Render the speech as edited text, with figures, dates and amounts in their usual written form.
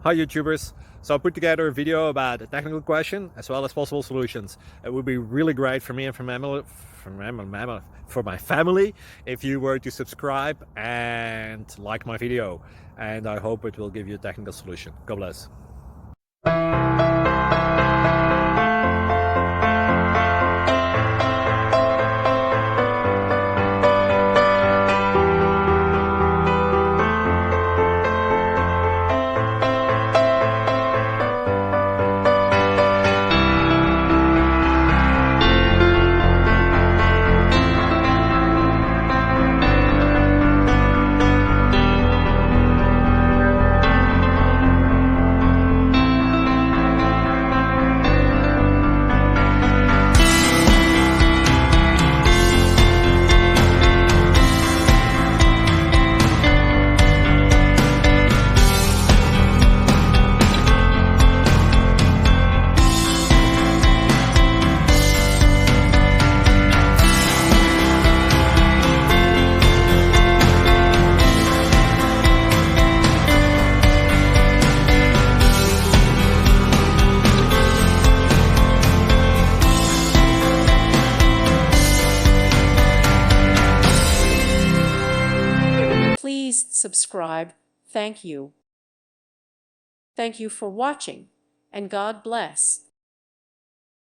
Hi YouTubers! So I put together a video about a technical question as well as possible solutions. It would be really great for me and for my family if you were to subscribe and like my video, and I hope it will give you a technical solution. God bless. Please subscribe. Thank you. Thank you for watching, and God bless.